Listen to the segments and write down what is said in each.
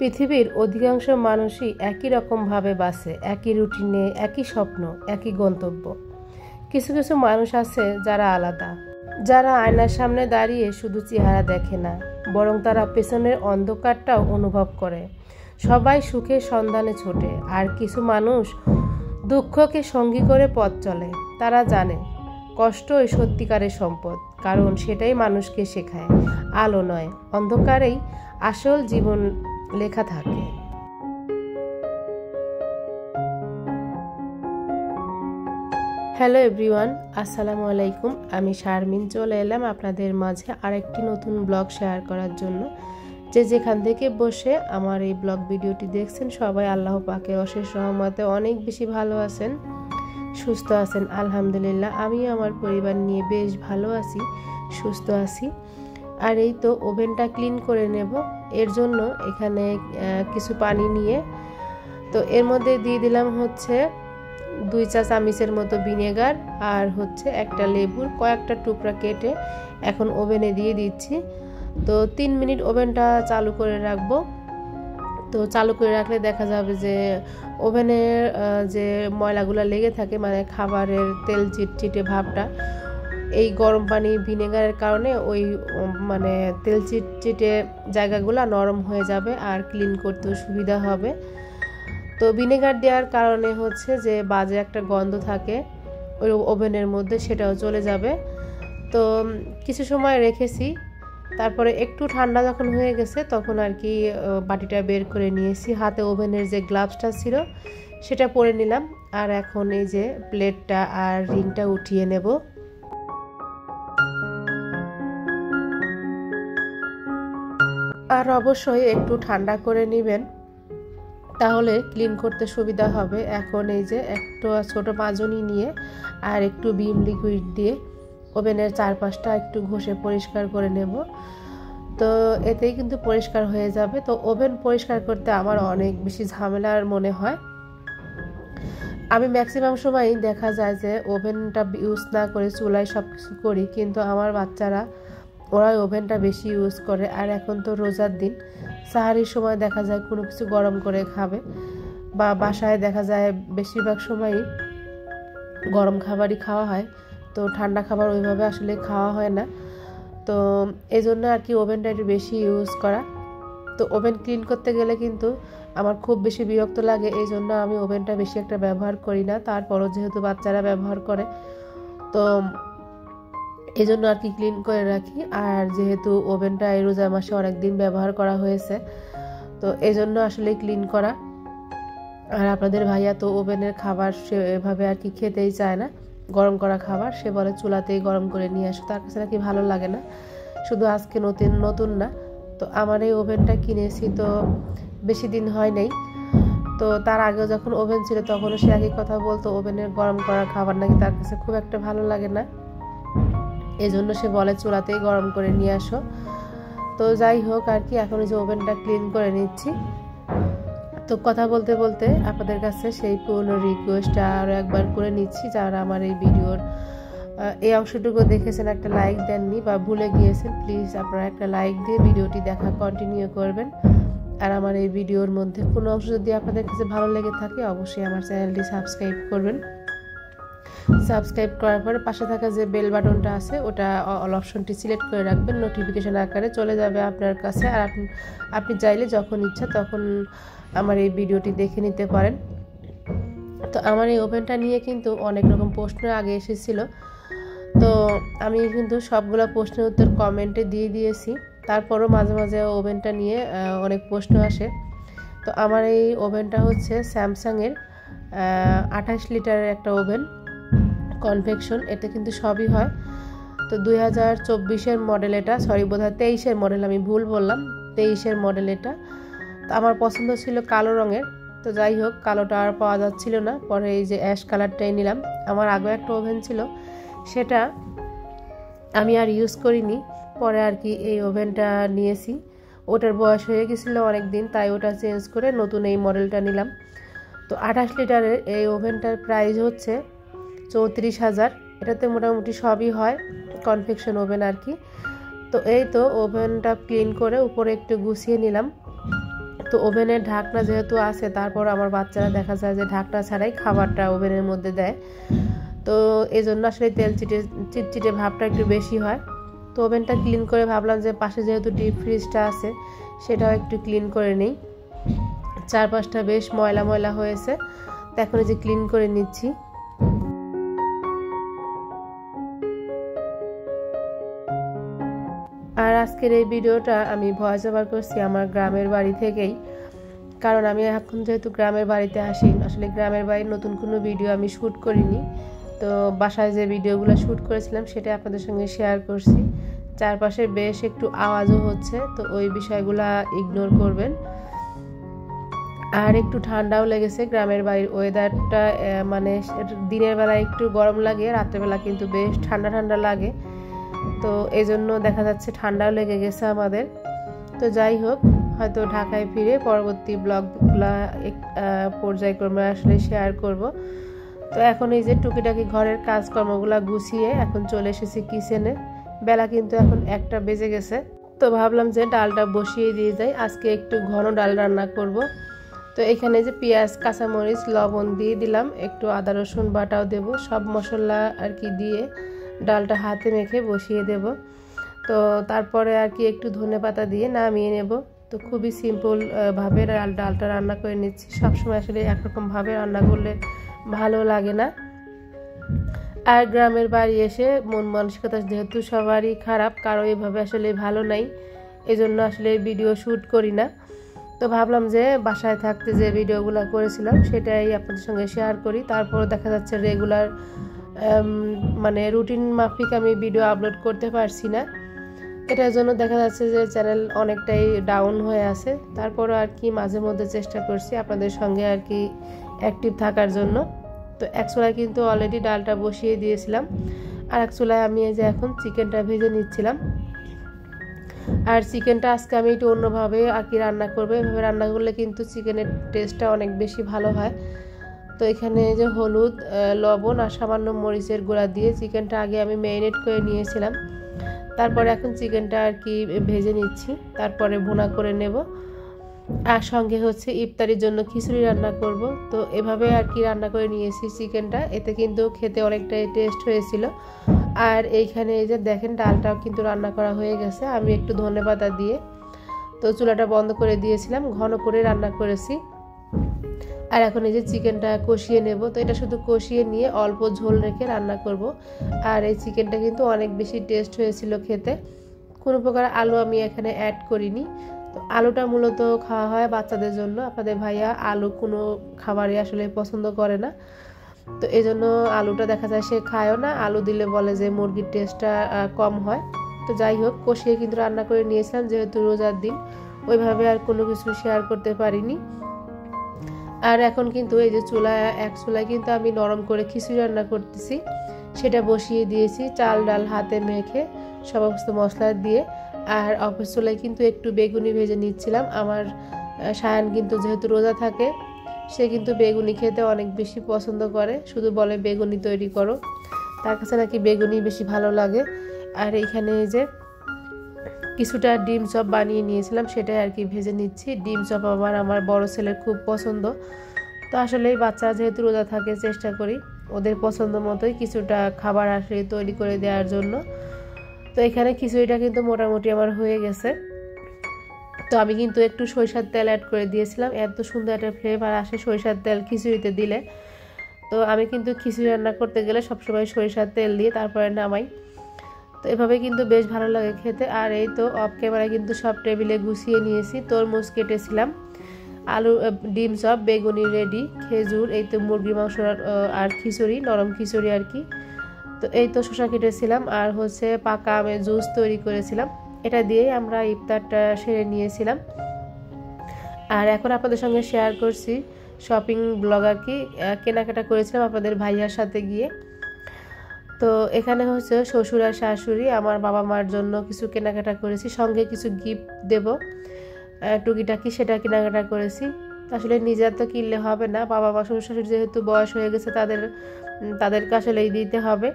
পৃথিবীর অধিকাংশ মানুষই একই রকমভাবে বাঁচে, একই রুটিনে, একই স্বপ্ন, একই গন্তব্য। কিছু কিছু মানুষ আছে যারা আলাদা, যারা আয়নার সামনে দাঁড়িয়ে শুধু চেহারা দেখে না, বরং তারা পেছনের অন্ধকারটাও অনুভব করে। সবাই সুখের সন্ধানে ছোটে, আর কিছু মানুষ দুঃখকে সঙ্গী করে পথ চলে। তারা জানে কষ্টই সত্যিকারের সম্পদ, কারণ সেটাই মানুষকে শেখায় আলো নয়, অন্ধকারেই আসল জীবন লেখা থাকে। হ্যালো এভরিওয়ান, আসসালামু আলাইকুম। আমি শারমিন চলে এলাম আপনাদের মাঝে আরেকটি নতুন ব্লগ শেয়ার করার জন্য। যে যেখান থেকে বসে আমার এই ব্লগ ভিডিওটি দেখছেন, সবাই আল্লাহ পাকের অশেষ রহমতে অনেক বেশি ভালো আছেন, সুস্থ আছেন। আলহামদুলিল্লাহ, আমিও আমার পরিবার নিয়ে বেশ ভালো আছি, সুস্থ আছি। আর এই তো ওভেনটা ক্লিন করে নেব। এর জন্য এখানে কিছু পানি নিয়ে তো এর মধ্যে দিয়ে দিলাম হচ্ছে 2 চা চামচের মতো ভিনেগার, আর হচ্ছে একটা লেবুর কয়েকটা টুকরা কেটে এখন ওভেনে দিয়ে দিচ্ছি। তো 3 মিনিট ওভেনটা চালু করে রাখবো। তো চালু করে রাখলে দেখা যাবে যে ওভেনের যে ময়লাগুলো লেগে থাকে, মানে খাবারের তেল চিটচিটে ভাবটা, এই গরম পানি ভিনেগারের কারণে ওই মানে তেল চিটচিটে জায়গাগুলো নরম হয়ে যাবে আর ক্লিন করতেও সুবিধা হবে। তো ভিনেগার দেওয়ার কারণে হচ্ছে যে বাজে একটা গন্ধ থাকে ওই ওভেনের মধ্যে, সেটাও চলে যাবে। তো কিছু সময় রেখেছি, তারপরে একটু ঠান্ডা যখন হয়ে গেছে তখন আর কি বাটিটা বের করে নিয়েছি। হাতে ওভেনের যে গ্লাভসটা ছিল সেটা পরে নিলাম, আর এখন এই যে প্লেটটা আর রিংটা উঠিয়ে নেব। আর অবশ্যই একটু ঠান্ডা করে নেবেন, তাহলে ক্লিন করতে সুবিধা হবে। এখন এই যে একটু ছোট মাজনি নিয়ে আর একটু ভিম লিকুইড দিয়ে ওভেনের চারপাশটা একটু ঘষে পরিষ্কার করে নেব। তো এতেই কিন্তু পরিষ্কার হয়ে যাবে। তো ওভেন পরিষ্কার করতে আমার অনেক বেশি ঝামেলার মনে হয়। আমি ম্যাক্সিমাম সময়ই দেখা যায় যে ওভেনটা ইউজ না করে চুলায় সব কিছু করি, কিন্তু আমার বাচ্চারা ওরা ওভেনটা বেশি ইউজ করে। আর এখন তো রোজার দিন, সাহারির সময় দেখা যায় কোনো কিছু গরম করে খাবে, বা বাসায় দেখা যায় বেশিরভাগ সময়ই গরম খাবারই খাওয়া হয়, তো ঠান্ডা খাবার ওইভাবে আসলে খাওয়া হয় না। তো এই জন্য আর কি ওভেনটা একটু বেশি ইউজ করা। তো ওভেন ক্লিন করতে গেলে কিন্তু আমার খুব বেশি বিরক্ত লাগে, এই জন্য আমি ওভেনটা বেশি একটা ব্যবহার করি না। তারপরও যেহেতু বাচ্চারা ব্যবহার করে, তো এই জন্য আর কি ক্লিন করে রাখি। আর যেহেতু ওভেনটা এই রোজা মাসে অনেকদিন ব্যবহার করা হয়েছে, তো এই জন্য আসলে ক্লিন করা। আর আপনাদের ভাইয়া তো ওভেনের খাবার সে এভাবে আর কি খেতেই চায় না, গরম করা খাবার সে বলে চুলাতেই গরম করে নিয়ে আসো, তার কাছে নাকি ভালো লাগে না। শুধু আজকে নতুন না। তো আমার এই ওভেনটা কিনেছি তো বেশি দিন হয় নাই। তো তার আগেও যখন ওভেন ছিল তখনও সে একই কথা বলতো, ওভেনের গরম করা খাবার নাকি তার কাছে খুব একটা ভালো লাগে না, এই জন্য সে বলে চুলাতেই গরম করে নিয়ে আসো। তো যাই হোক আর কি, এখন যে ওভেনটা ক্লিন করে নিচ্ছি। তো কথা বলতে বলতে আপনাদের কাছে সেই পুরনো রিকোয়েস্টটা আরও একবার করে নিচ্ছি, যারা আমার এই ভিডিওর এই অংশটুকু দেখেছেন একটা লাইক দেননি বা ভুলে গিয়েছেন, প্লিজ আপনারা একটা লাইক দিয়ে ভিডিওটি দেখা কন্টিনিউ করবেন। আর আমার এই ভিডিওর মধ্যে কোনো অংশ যদি আপনাদের কাছে ভালো লেগে থাকে, অবশ্যই আমার চ্যানেলটি সাবস্ক্রাইব করবেন। সাবস্ক্রাইব করার পরে পাশে থাকা যে বেল বাটনটা আছে ওটা অল অপশনটি সিলেক্ট করে রাখবেন, নোটিফিকেশন আকারে চলে যাবে আপনার কাছে। আর আপনি চাইলে যখন ইচ্ছা তখন আমার এই ভিডিওটি দেখে নিতে পারেন। তো আমার এই ওভেনটা নিয়ে কিন্তু অনেক রকম প্রশ্ন আগে এসেছিল, তো আমি কিন্তু সবগুলো প্রশ্নের উত্তর কমেন্টে দিয়ে দিয়েছি। তারপরও মাঝে মাঝে ওভেনটা নিয়ে অনেক প্রশ্ন আসে। তো আমার এই ওভেনটা হচ্ছে স্যামসাংয়ের 28 লিটারের একটা ওভেন, কনভেকশন, এটা কিন্তু সবই হয়। তো 2024-এর মডেল এটা, সরি বোধহয় 23-এর মডেল, আমি ভুল বললাম, 23-এর মডেল এটা। তো আমার পছন্দ ছিল কালো রঙের, তো যাই হোক কালোটা আর পাওয়া যাচ্ছিল না, পরে এই যে অ্যাশ কালারটাই নিলাম। আমার আগে একটা ওভেন ছিল, সেটা আমি আর ইউজ করিনি, পরে আর কি এই ওভেনটা নিয়েছি। ওটার বয়স হয়ে গেছিলো অনেক দিন, তাই ওটা চেঞ্জ করে নতুন এই মডেলটা নিলাম। তো 28 লিটারের এই ওভেনটার প্রাইস হচ্ছে 34,000। এটাতে মোটামুটি সবই হয়, কনভেকশন ওভেন আর কি। তো এই তো ওভেনটা ক্লিন করে উপরে একটু গুছিয়ে নিলাম। তো ওভেনের ঢাকনা যেহেতু আছে, তারপর আমার বাচ্চারা দেখা যায় যে ঢাকনা ছাড়াই খাবারটা ওভেনের মধ্যে দেয়, তো এই জন্য আসলে তেল চিটচিটে ভাবটা একটু বেশি হয়। তো ওভেনটা ক্লিন করে ভাবলাম যে পাশে যেহেতু ডিপ ফ্রিজটা আছে সেটাও একটু ক্লিন করে নিই। চারপাশটা বেশ ময়লা ময়লা হয়েছে, তো এখন এই যে ক্লিন করে নিচ্ছি। আর আজকের এই ভিডিওটা আমি ভয়েস ওভার করছি আমার গ্রামের বাড়ি থেকেই, কারণ আমি এখন যেহেতু গ্রামের বাড়িতে আসি, আসলে গ্রামের বাড়ির নতুন কোনো ভিডিও আমি শ্যুট করিনি। তো বাসায় যে ভিডিওগুলো শ্যুট করেছিলাম সেটা আপনাদের সঙ্গে শেয়ার করছি। চারপাশে বেশ একটু আওয়াজও হচ্ছে, তো ওই বিষয়গুলো ইগনোর করবেন। আর একটু ঠান্ডাও লেগেছে। গ্রামের বাড়ির ওয়েদারটা মানে দিনের বেলা একটু গরম লাগে, রাত্রেবেলা কিন্তু বেশ ঠান্ডা ঠান্ডা লাগে, তো এই জন্য দেখা যাচ্ছে ঠান্ডাও লেগে গেছে আমাদের। তো যাই হোক, হয়তো ঢাকায় ফিরে পরবর্তী ব্লগগুলো পর্যায়ক্রমে আসলে শেয়ার করব। তো এখন এই যে টুকিটাকি ঘরের কাজকর্মগুলো গুছিয়ে এখন চলে এসেছি কিচেনে। বেলা কিন্তু এখন 1টা বেজে গেছে, তো ভাবলাম যে ডালটা বসিয়ে দিয়ে যাই। আজকে একটু ঘন ডাল রান্না করব। তো এখানে যে পেঁয়াজ, কাঁচামরিচ, লবণ দিয়ে দিলাম, একটু আদা রসুন বাটাও দেব, সব মশলা আর কি দিয়ে ডালটা হাতে মেখে বসিয়ে দেব। তো তারপরে আর কি একটু ধনেপাতা দিয়ে নামিয়ে নেব। তো খুবই সিম্পল ভাবে ডালটা রান্না করে নিচ্ছি। সবসময় আসলে একরকম ভাবে রান্না করলে ভালো লাগে না। আর গ্রামের বাড়ি এসে মন মানসিকতা যেহেতু সবারই খারাপ, কারো এইভাবে আসলে ভালো নাই, এজন্য আসলে ভিডিও শ্যুট করি না। তো ভাবলাম যে বাসায় থাকতে যে ভিডিওগুলো করেছিলাম সেটাই আপনাদের সঙ্গে শেয়ার করি। তারপর দেখা যাচ্ছে রেগুলার মানে রুটিন মাফিক আমি ভিডিও আপলোড করতে পারছি না, এটার জন্য দেখা যাচ্ছে যে চ্যানেল অনেকটাই ডাউন হয়ে আছে। তারপরও আর কি মাঝে মধ্যে চেষ্টা করছি আপনাদের সঙ্গে আর কি অ্যাক্টিভ থাকার জন্য। তো এক চুলায় কিন্তু অলরেডি ডালটা বসিয়ে দিয়েছিলাম, আর এক চুলায় আমি এই যে এখন চিকেনটা ভেজে নিচ্ছিলাম। আর চিকেনটা আজকে আমি একটু অন্যভাবে আর কি রান্না করবো। এভাবে রান্না করলে কিন্তু চিকেনের টেস্টটা অনেক বেশি ভালো হয়। তো এখানে যে হলুদ, লবণ আর সামান্য মরিচের গুঁড়া দিয়ে চিকেনটা আগে আমি ম্যারিনেট করে নিয়েছিলাম। তারপরে এখন চিকেনটা আর কি ভেজে নিচ্ছি, তারপরে ভুনা করে নেব। আর সঙ্গে হচ্ছে ইফতারির জন্য খিচুড়ি রান্না করব। তো এভাবে আর কি রান্না করে নিয়েছি চিকেনটা, এতে কিন্তু খেতে অনেকটাই টেস্ট হয়েছিল। আর এইখানে এই যে দেখেন ডালটাও কিন্তু রান্না করা হয়ে গেছে, আমি একটু ধনেপাতা দিয়ে তো চুলাটা বন্ধ করে দিয়েছিলাম, ঘন করে রান্না করেছি। আর এখন এই যে চিকেনটা কষিয়ে নেব। তো এটা শুধু কষিয়ে নিয়ে অল্প ঝোল রেখে রান্না করব। আর এই চিকেনটা কিন্তু অনেক বেশি টেস্ট হয়েছিল খেতে। কোনো প্রকার আলু আমি এখানে অ্যাড করিনি। তো আলুটা মূলত খাওয়া হয় বাচ্চাদের জন্য, আপনাদের ভাইয়া আলু কোনো খাবারই আসলে পছন্দ করে না, তো এই জন্য আলুটা দেখা যায় সে খায়ও না। আলু দিলে বলে যে মুরগির টেস্টটা কম হয়। তো যাই হোক, কষিয়ে কিন্তু রান্না করে নিয়েছিলাম, যেহেতু রোজার দিন ওইভাবে আর কোনো কিছু শেয়ার করতে পারিনি। আর এখন কিন্তু এই যে এক চুলায় কিন্তু আমি নরম করে খিচুড়ি রান্না করতেছি, সেটা বসিয়ে দিয়েছি চাল ডাল হাতে মেখে সমস্ত মশলা দিয়ে। আর অপর চুলায় কিন্তু একটু বেগুনি ভেজে নিচ্ছিলাম। আমার সায়ান কিন্তু যেহেতু রোজা থাকে, সে কিন্তু বেগুনি খেতে অনেক বেশি পছন্দ করে, শুধু বলে বেগুনি তৈরি করো, তার কাছে নাকি বেগুনি বেশি ভালো লাগে। আর এইখানে এই যে কিছুটা ডিম চপ বানিয়ে নিয়েছিলাম, সেটাই আর কি ভেজে নিচ্ছি। ডিম চপ আমার বড় ছেলের খুব পছন্দ। তো আসলে বাচ্চারা যেহেতু রোজা থাকে, চেষ্টা করি ওদের পছন্দ মতোই কিছুটা খাবার আসলে তৈরি করে দেওয়ার জন্য। তো এখানে খিচুড়িটা কিন্তু মোটামুটি আমার হয়ে গেছে। তো আমি কিন্তু একটু সরিষার তেল অ্যাড করে দিয়েছিলাম, এত সুন্দর একটা ফ্লেভার আসে সরিষার তেল খিচুড়িতে দিলে। তো আমি কিন্তু খিচুড়ি রান্না করতে গেলে সবসময় সরিষার তেল দিয়ে তারপরে নামাই। তো এভাবে কিন্তু বেশ ভালো লাগে খেতে। আর এই তো অফ ক্যামেরায় কিন্তু সব টেবিলে গুছিয়ে নিয়েছি। তরমুজ কেটেছিলাম, আলু, ডিম চপ, বেগুনি রেডি, খেজুর, এই তো মুরগির মাংস আর খিচুড়ি, নরম খিচুড়ি আর কি। তো এই তো শসা কেটেছিলাম, আর হচ্ছে পাকা আমের জুস তৈরি করেছিলাম। এটা দিয়েই আমরা ইফতারটা সেরে নিয়েছিলাম। আর এখন আপনাদের সঙ্গে শেয়ার করছি শপিং ব্লগ আর কি, কেনাকাটা করেছিলাম আপনাদের ভাইয়ার সাথে গিয়ে। তো এখানে হচ্ছে শ্বশুর আর শাশুড়ি, আমার বাবা মার জন্য কিছু কেনাকাটা করেছি, সঙ্গে কিছু গিফট দেব টুকিটাকি, সেটা কেনাকাটা করেছি। আসলে নিজের তো কিনলে হবে না, বাবা মা শ্বশুর শাশুড়ি যেহেতু বয়স হয়ে গেছে, তাদেরকে আসলে দিতে হবে,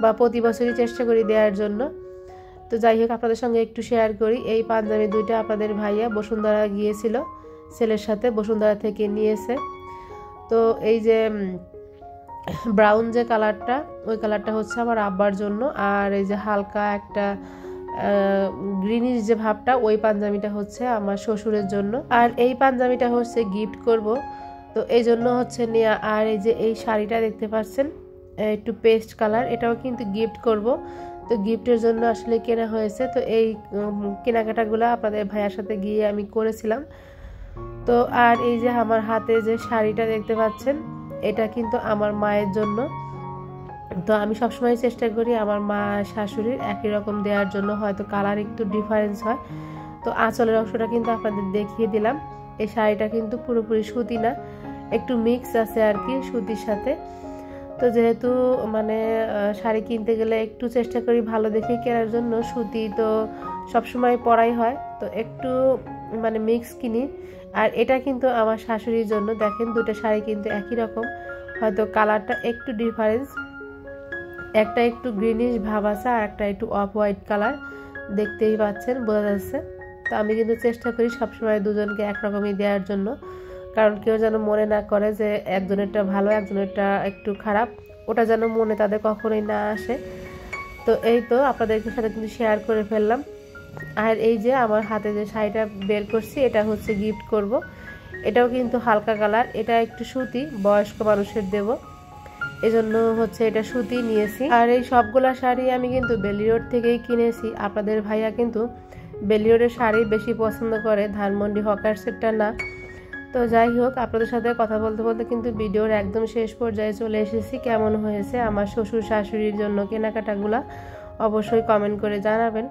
বা প্রতি বছরই চেষ্টা করি দেওয়ার জন্য। তো যাই হোক, আপনাদের সঙ্গে একটু শেয়ার করি, এই পাঞ্জাবি দুইটা আপনাদের ভাইয়া বসুন্ধরা গিয়েছিল, ছেলের সাথে বসুন্ধরা থেকে নিয়েছে। তো এই যে ব্রাউন যে কালারটা, ওই কালারটা হচ্ছে আমার আব্বার জন্য, আর এই যে হালকা একটা গ্রিনিশ যে ভাবটা, ওই পাঞ্জাবিটা হচ্ছে আমার শ্বশুরের জন্য। আর এই পাঞ্জাবিটা হচ্ছে গিফট করব, তো এই জন্য হচ্ছে নেওয়া। আর এই যে এই শাড়িটা দেখতে পাচ্ছেন একটু পেস্ট কালার, এটাও কিন্তু গিফট করব, তো গিফটের জন্য আসলে কেনা হয়েছে। তো এই কেনাকাটাগুলো আপনাদের ভাইয়ার সাথে গিয়ে আমি করেছিলাম। তো আর এই যে আমার হাতে যে শাড়িটা দেখতে পাচ্ছেন, এটা কিন্তু আমার মায়ের জন্য। তো আমি সবসময় চেষ্টা করি আমার মা শাশুড়ির একই রকম দেওয়ার জন্য, হয়তো কালার একটু ডিফারেন্স হয়। তো আঁচলের অংশটা কিন্তু আপনাদের দেখিয়ে দিলাম। এই শাড়িটা কিন্তু পুরোপুরি সুতি না, একটু মিক্স আছে আর কি সুতির সাথে। তো যেহেতু মানে শাড়ি কিনতে গেলে একটু চেষ্টা করি ভালো দেখে কেনার জন্য, সুতি তো সবসময় পরাই হয়, তো একটু মানে মিক্স কিনি। আর এটা কিন্তু আমার শাশুড়ির জন্য। দেখেন দুটো শাড়ি কিন্তু একই রকম, হয়তো কালারটা একটু ডিফারেন্স, একটা একটু গ্রিনিশ ভাব আছে আর একটা একটু অফ হোয়াইট কালার, দেখতেই পাচ্ছেন, বোঝা যাচ্ছে। তো আমি কিন্তু চেষ্টা করি সবসময় দুজনকে একরকমই দেওয়ার জন্য, কারণ কেউ যেন মনে না করে যে একজনেরটা ভালো একজনেরটা একটু খারাপ, ওটা যেন মনে তাদের কখনোই না আসে। তো এই তো আপনাদের সাথে কিন্তু শেয়ার করে ফেললাম। আর এই যে আমার হাতে যে শাড়িটা বের করছি, এটা হচ্ছে গিফট করব। এটাও কিন্তু হালকা কালার, এটা একটু সুতি, বয়স্ক মানুষের দেব, এজন্য হচ্ছে এটা সুতি নিয়েছি। আর এই সবগুলা শাড়ি আমি কিন্তু বেলি রোড থেকেই কিনেছি। আপনাদের ভাইয়া কিন্তু বেলি রোডের শাড়ি বেশি পছন্দ করে, ধানমন্ডি হকার্সেরটা না। তো যাই হোক, আপনাদের সাথে কথা বলতে বলতে কিন্তু ভিডিওর একদম শেষ পর্যায়ে চলে এসেছি। কেমন হয়েছে আমার শ্বশুর শাশুড়ির জন্য কেনাকাটাগুলা অবশ্যই কমেন্ট করে জানাবেন।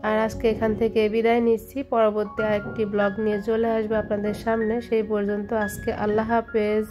আর আজকে এখান থেকে বিদায় নিচ্ছি, পরবর্তী আরেকটি ব্লগ নিয়ে চলে আসবে আপনাদের সামনে। সেই পর্যন্ত আজকে আল্লাহ হাফেজ।